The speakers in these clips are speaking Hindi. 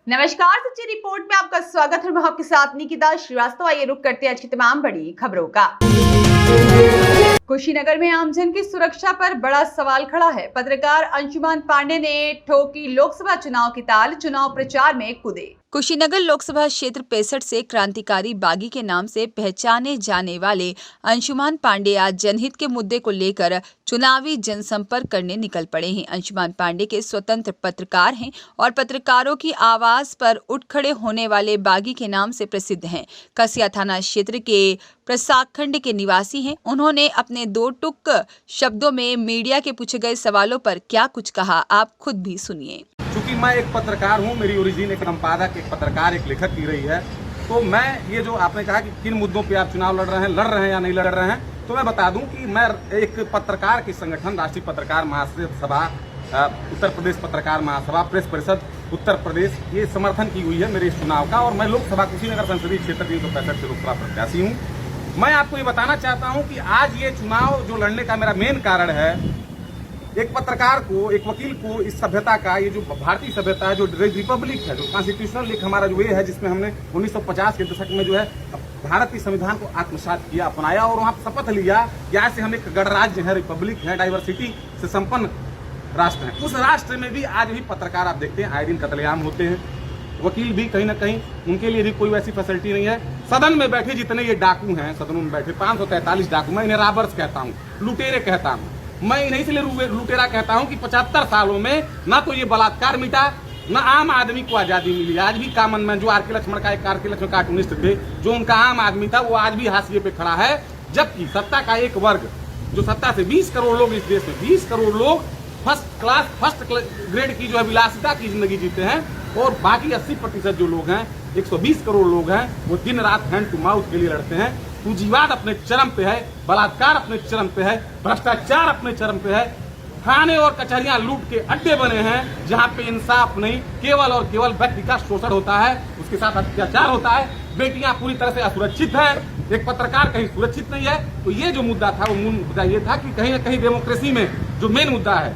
नमस्कार, सच्ची रिपोर्ट में आपका स्वागत है। मैं आपके साथ निकिता श्रीवास्तव। आइए रुक करते हैं आज की तमाम बड़ी खबरों का। कुशीनगर में आमजन की सुरक्षा पर बड़ा सवाल खड़ा है। पत्रकार अंशुमान पांडे ने ठोकी लोकसभा चुनाव की ताल, चुनाव प्रचार में कूदे। कुशीनगर लोकसभा क्षेत्र 65 से क्रांतिकारी बागी के नाम से पहचाने जाने वाले अंशुमान पांडे आज जनहित के मुद्दे को लेकर चुनावी जनसंपर्क करने निकल पड़े हैं। अंशुमान पांडे के स्वतंत्र पत्रकार हैं और पत्रकारों की आवाज पर उठ खड़े होने वाले बागी के नाम से प्रसिद्ध हैं। कसिया थाना क्षेत्र के प्रसाखंड के निवासी हैं। उन्होंने अपने दो टुक शब्दों में मीडिया के पूछे गए सवालों पर क्या कुछ कहा, आप खुद भी सुनिए। क्योंकि मैं एक पत्रकार हूँ, मेरी ओरिजिन एक संपादक, एक पत्रकार, एक लेखक की रही है, तो मैं ये जो आपने कहा कि किन मुद्दों पे आप चुनाव लड़ रहे हैं या नहीं लड़ रहे हैं, तो मैं बता दूं कि मैं एक पत्रकार के संगठन राष्ट्रीय पत्रकार महासभा, उत्तर प्रदेश पत्रकार महासभा, प्रेस परिषद उत्तर प्रदेश, ये समर्थन की हुई है मेरे इस चुनाव का। और मैं लोकसभा कुशीनगर संसदीय क्षेत्र 365 से लोकसभा प्रत्याशी हूँ। मैं आपको ये बताना चाहता हूँ कि आज ये चुनाव जो लड़ने का मेरा मेन कारण है, एक पत्रकार को, एक वकील को इस सभ्यता का, ये जो भारतीय सभ्यता है, जो रिपब्लिक है, जो कॉन्स्टिट्यूशनल लीग हमारा जो ये है, जिसमें हमने 1950 के दशक में जो है भारत की संविधान को आत्मसात किया, अपनाया और वहां शपथ लिया कि आज से हम एक गणराज्य है, रिपब्लिक है, डाइवर्सिटी से संपन्न राष्ट्र है। उस राष्ट्र में भी आज भी पत्रकार आप देखते हैं आए दिन कत्लेआम होते हैं। वकील भी कहीं ना कहीं, उनके लिए भी कोई वैसी फैसिलिटी नहीं है। सदन में बैठे जितने ये डाकू हैं, सदनों में बैठे 543 डाकू, मैं इन्हें रॉबर्स कहता हूँ, लुटेरे कहता हूँ। मैं इन्हीं इसलिए लुटेरा कहता हूं कि 75 सालों में ना तो ये बलात्कार मिटा, ना आम आदमी को आजादी मिली। आज भी कामन मैन, जो आर के लक्ष्मण का, एक आर के लक्ष्मण कार्टूनिस्ट थे, जो उनका आम आदमी था, वो आज भी हाशिए पे खड़ा है। जबकि सत्ता का एक वर्ग, जो सत्ता से 20 करोड़ लोग इस देश में, 20 करोड़ लोग फर्स्ट ग्रेड की जो है विलासिता की जिंदगी जीते हैं, और बाकी 80% जो लोग हैं, 120 करोड़ लोग हैं, वो दिन रात हैंड टू माउथ के लिए लड़ते हैं। पूंजीवाद अपने चरम पे है, बलात्कार अपने चरम पे है, भ्रष्टाचार अपने चरम पे है, थाने और कचहरियां लूट के अड्डे बने हैं, जहां पे इंसाफ नहीं, केवल और केवल व्यक्ति का शोषण होता है, उसके साथ अत्याचार होता है। बेटियां पूरी तरह से असुरक्षित हैं, एक पत्रकार कहीं सुरक्षित नहीं है। तो ये जो मुद्दा था, वो मूल मुद्दा ये था कि कहीं ना कहीं डेमोक्रेसी में जो मेन मुद्दा है,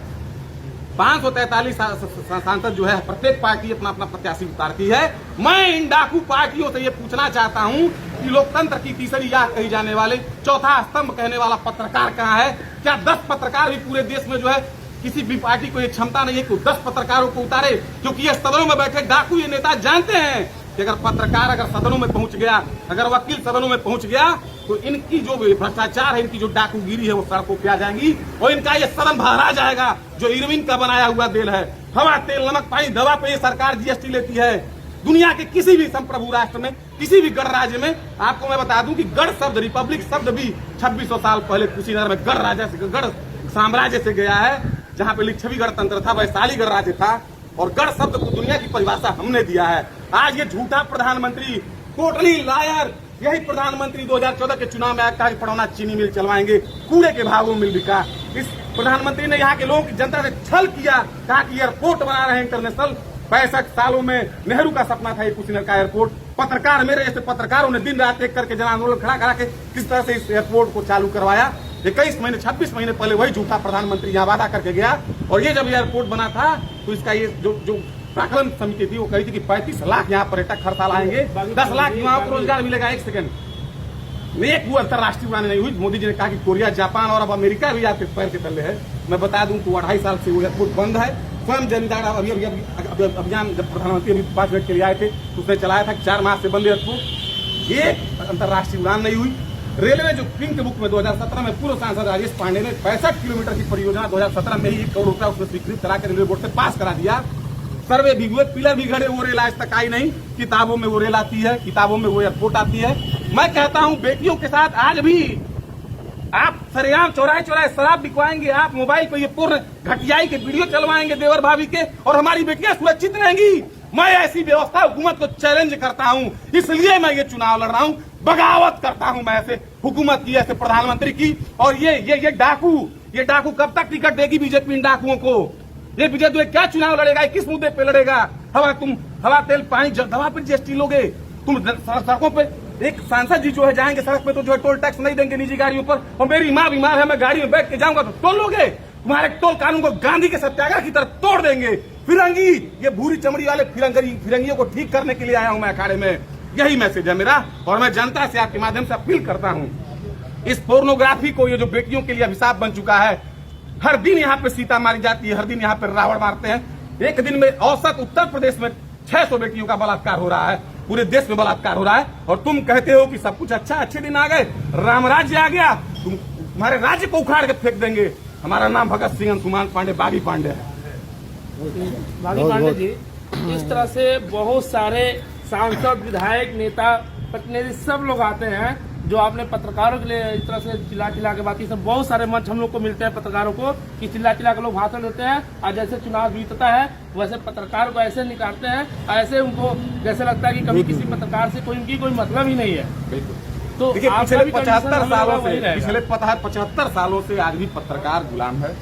543 सांसद जो है, प्रत्येक पार्टी अपना अपना प्रत्याशी उतारती है। मैं इन डाकू पार्टियों से ये पूछना चाहता हूं कि लोकतंत्र की तीसरी याद कही जाने वाले, चौथा स्तंभ कहने वाला पत्रकार कहाँ है? क्या 10 पत्रकार भी पूरे देश में जो है, किसी भी पार्टी को ये क्षमता नहीं है कि 10 पत्रकारों को उतारे? क्योंकि ये सदनों में बैठे डाकू, ये नेता जानते हैं कि अगर पत्रकार अगर सदनों में पहुंच गया, अगर वकील सदनों में पहुंच गया, तो इनकी जो भ्रष्टाचार है, इनकी जो डाकूगिरी है, वो सड़कों पे आ जाएंगी और इनका ये सदन भरा जाएगा, जो इरविन का बनाया हुआ देल है। हवा, तेल, नमक, पानी, दवा पे ये सरकार जीएसटी लेती है। दुनिया के किसी भी संप्रभु राष्ट्र में, किसी भी गणराज्य में, आपको मैं बता दूं कि गढ़ शब्द, रिपब्लिक शब्द भी 2600 साल पहले कुशीनगर में गढ़ साम्राज्य से गया है, जहां पे लिच्छवी गणतंत्र था, वैशाली गणराज्य था, और गढ़ शब्द को दुनिया की परिभाषा हमने दिया है। आज ये झूठा प्रधानमंत्री, टोटली लायर, यही प्रधानमंत्री 2014 के चुनाव में कहा कि पड़ौना चीनी मिल चलवाएंगे, कूड़े के भावों मिल बिका। इस प्रधानमंत्री ने यहाँ के लोगों की जनता से छल किया, कहा कि एयरपोर्ट बना रहे हैं इंटरनेशनल। 65 सालों में नेहरू का सपना था ये कुशीनगर का एयरपोर्ट। पत्रकार, मेरे जैसे पत्रकारों ने दिन रात एक करके जन आंदोलन खड़ा करा के किस तरह से इस एयरपोर्ट को चालू करवाया। 21 महीने, 26 महीने पहले वही झूठा प्रधानमंत्री यहाँ वादा करके गया, और ये जब एयरपोर्ट बना था तो इसका ये जो प्राकलन समिति थी, वो कही थी कि 35 लाख यहाँ पर्यटक हर साल आएंगे, 10 लाख युवाओं को रोजगार मिलेगा। एक सेकंड में एक वो अंतर्राष्ट्रीय उड़ानें नहीं हुई। मोदी जी ने कहा कि कोरिया, जापान और अब अमेरिका भी आपके पैर के तले है। मैं बता दूं तो 2.5 साल से वो एयरपोर्ट बंद है। स्वयं जनता अभियान, जब प्रधानमंत्री अभी 5 मिनट के लिए आए थे, तो उसने चलाया था कि 4 माह से बंद एयरपोर्ट, एक अंतर्राष्ट्रीय उड़ान नहीं हुई। रेलवे जो पिंक बुक में 2017 में पूर्व सांसद राजेश पांडे ने 65 किलोमीटर की परियोजना 2017 में ही 1 करोड़ रुपया उसमें स्वीकृत करा के रेलवे बोर्ड से पास करा दिया। सर्वे भी हुए, पिलर भी गड़े, वो रेल आज तक आई नहीं। किताबों में वो रेल आती है, किताबों में वो एयरपोर्ट आती है। मैं कहता हूं, बेटियों के साथ आज भी आप सरेआम चौराहे शराब बिकवाएंगे, आप मोबाइल पे ये पूर्ण घटियाई के वीडियो चलवाएंगे देवर भाभी के, और हमारी बेटियां सुरक्षित रहेंगी। मैं ऐसी व्यवस्था हुकूमत को चैलेंज करता हूं, इसलिए मैं ये चुनाव लड़ रहा हूं। बगावत करता हूं मैं ऐसे हुकूमत की, ऐसे प्रधानमंत्री की। और ये डाकू कब तक टिकट देगी बीजेपी इन डाकुओं को? ये बीजेपी क्या चुनाव लड़ेगा, किस मुद्दे पे लड़ेगा? हवा, तेल, पानी, दवा पर जीएसटी लोगे तुम? सड़कों पे एक सांसद जी जो है जाएंगे सड़क पे, तो जो है टोल टैक्स नहीं देंगे निजी गाड़ियों पर। और मेरी माँ बीमार है, मैं गाड़ी में बैठ के जाऊंगा तो टोल लोगे? तुम्हारे टोल कानून को गांधी के सत्याग्रह की तरफ तोड़ देंगे। फिरंगी, ये भूरी चमड़ी वाले फिरंगियों को ठीक करने के लिए आया हूं मैं अखाड़े में। यही मैसेज है मेरा, और मैं जनता से आपके माध्यम से अपील करता हूं, इस पोर्नोग्राफी को, ये जो बेटियों के लिए अभिशाप बन चुका है, हर दिन यहाँ पे सीता मारी जाती है, हर दिन यहाँ पे रावण मारते हैं। एक दिन में औसत उत्तर प्रदेश में 600 बेटियों का बलात्कार हो रहा है, पूरे देश में बलात्कार हो रहा है, और तुम कहते हो कि सब कुछ अच्छा, अच्छे दिन आ गए, राम राज्य आ गया, तुम्हारे राज्य को उखाड़ के फेंक देंगे। हमारा नाम भगत सिंह अंशुमान पांडे, बागी पांडे है। बागी पांडे जी, इस तरह से बहुत सारे सांसद, विधायक, नेता, प्रतिनिधि सब लोग आते हैं, जो आपने पत्रकारों के लिए इस तरह से चिल्ला के बाकी सब बहुत सारे मंच हम लोग को मिलते हैं पत्रकारों को, कि चिल्ला के लोग भाषण देते हैं, और जैसे चुनाव बीतता है वैसे पत्रकार को ऐसे निकालते हैं, ऐसे उनको जैसे लगता है कि कभी किसी पत्रकार से उनकी कोई मतलब ही नहीं है। तो देखिए, आपका पिछले भी 75 सालों से, पिछले 75 सालों से आज भी पत्रकार गुलाम है।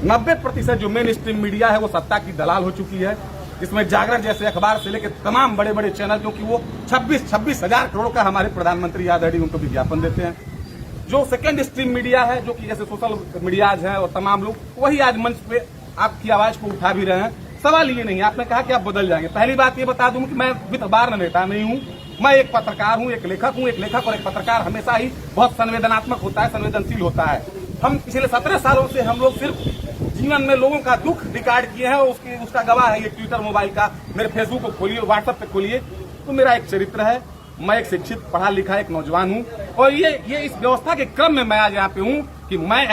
90% जो मेन स्ट्रीम मीडिया है वो सत्ता की दलाल हो चुकी है। इसमें जागरण जैसे अखबार से लेकर तमाम बड़े बड़े चैनल, क्योंकि वो 26 हजार करोड़ का हमारे प्रधानमंत्री याद है उनको विज्ञापन देते हैं। जो सेकेंड स्ट्रीम मीडिया है, जो कि जैसे सोशल मीडियाज हैं और तमाम लोग, वही आज मंच पे आपकी आवाज को उठा भी रहे हैं। सवाल ये नहीं, आपने कहा कि आप बदल जाएंगे। पहली बात ये बता दूं कि मैं वित्त बार नेता नहीं हूं, मैं एक पत्रकार हूं, एक लेखक हूं। एक लेखक और एक पत्रकार हमेशा ही बहुत संवेदनात्मक होता है, संवेदनशील होता है। हम पिछले 17 सालों से हम लोग सिर्फ जीवन में लोगों का दुख रिकॉर्ड किए हैं, और उसका गवाह है ये ट्विटर मोबाइल का। मेरे फेसबुक को खोलिए, व्हाट्सएप पे खोलिए, तो मेरा एक चरित्र है। मैं एक शिक्षित, पढ़ा लिखा एक नौजवान हूं, और ये इस व्यवस्था के क्रम में मैं आज यहाँ पे हूं कि मैं